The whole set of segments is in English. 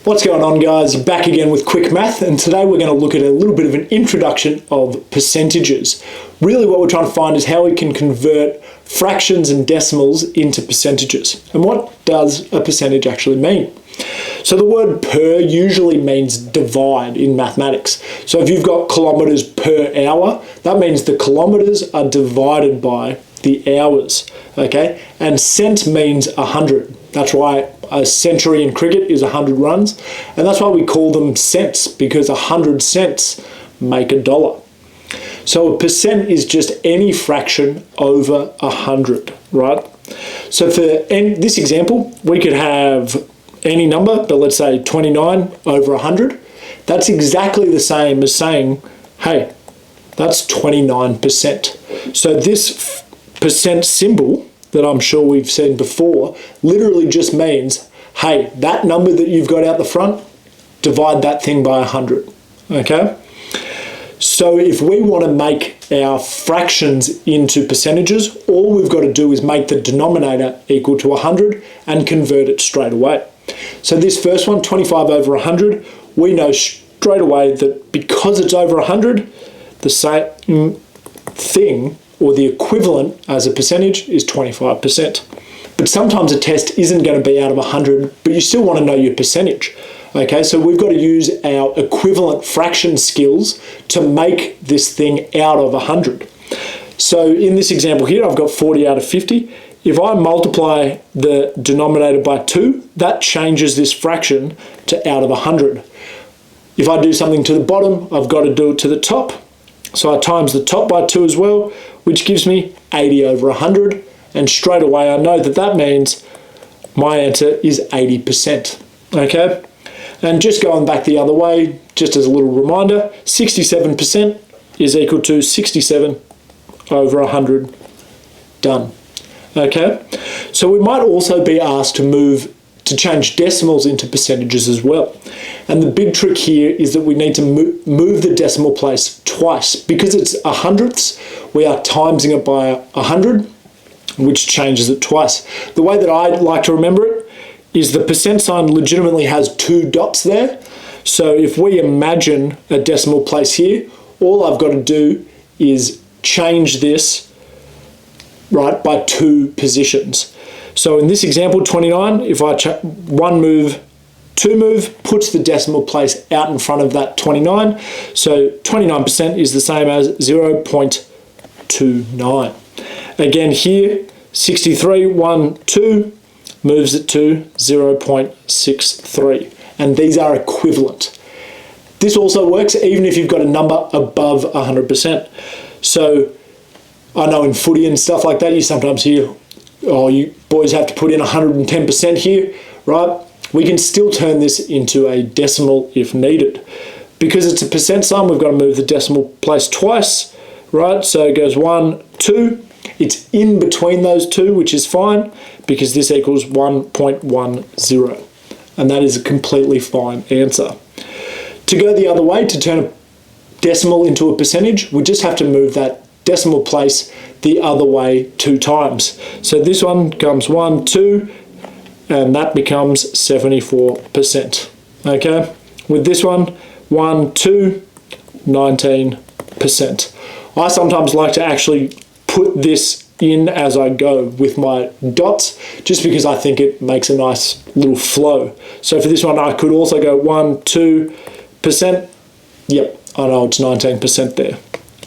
What's going on, guys? Back again with quick math, and today we're going to look at a little bit of an introduction of percentages. Really what we're trying to find is how we can convert fractions and decimals into percentages. And what does a percentage actually mean? So the word per usually means divide in mathematics. So if you've got kilometers per hour, that means the kilometers are divided by the hours, okay? And cent means 100. That's why a century in cricket is 100 runs. And that's why we call them cents, because 100 cents make a dollar. So a percent is just any fraction over 100, right? So for this example, we could have any number, but let's say 29 over 100. That's exactly the same as saying, hey, that's 29%. So this percent symbol that I'm sure we've seen before literally just means, hey, that number that you've got out the front, divide that thing by 100, okay? So if we want to make our fractions into percentages, all we've got to do is make the denominator equal to 100 and convert it straight away. So this first one, 25 over 100, we know straight away that because it's over 100, the same thing or the equivalent as a percentage is 25%. But sometimes a test isn't going to be out of 100, but you still want to know your percentage. Okay, so we've got to use our equivalent fraction skills to make this thing out of 100. So in this example here, I've got 40 out of 50. If I multiply the denominator by 2, that changes this fraction to out of 100. If I do something to the bottom, I've got to do it to the top. So I times the top by 2 as well, which gives me 80 over 100. And straight away I know that that means my answer is 80%. Okay? And just going back the other way, just as a little reminder, 67% is equal to 67 over 100. Done. Okay? So we might also be asked to change decimals into percentages as well. And the big trick here is that we need to move the decimal place twice. Because it's 100ths, we are timesing it by 100, which changes it twice. The way that I like to remember it is the percent sign legitimately has 2 dots there. So if we imagine a decimal place here, all I've got to do is change this, right, by 2 positions. So in this example, 29, if I one move, 2 move, puts the decimal place out in front of that 29. So 29% is the same as 0.29. Again here, 63, 1, 2, moves it to 0.63. And these are equivalent. This also works even if you've got a number above 100%. So I know in footy and stuff like that, you sometimes hear, oh, you boys have to put in 110% here, right? We can still turn this into a decimal if needed. Because it's a percent sign, we've got to move the decimal place twice, right? So it goes 1, 2. It's in between those 2, which is fine, because this equals 1.10. And that is a completely fine answer. To go the other way, to turn a decimal into a percentage, we just have to move that decimal place the other way 2 times. So this one comes 1, 2, and that becomes 74%. Okay? With this one, 1, 2, 19%. I sometimes like to actually put this in as I go with my dots, just because I think it makes a nice little flow. So for this one, I could also go 1, 2%. Yep, I know it's 19% there.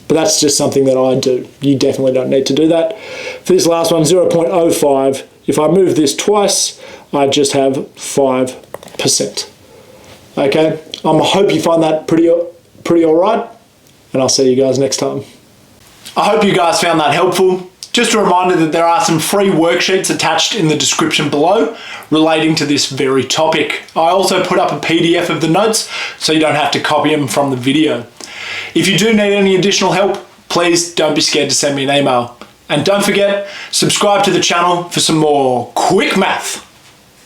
But that's just something that I do. You definitely don't need to do that. For this last one, 0.05, if I move this twice, I just have 5%. Okay, I hope you find that pretty all right, and I'll see you guys next time. I hope you guys found that helpful. Just a reminder that there are some free worksheets attached in the description below relating to this very topic. I also put up a PDF of the notes so you don't have to copy them from the video. If you do need any additional help, please don't be scared to send me an email. And don't forget, subscribe to the channel for some more quick math.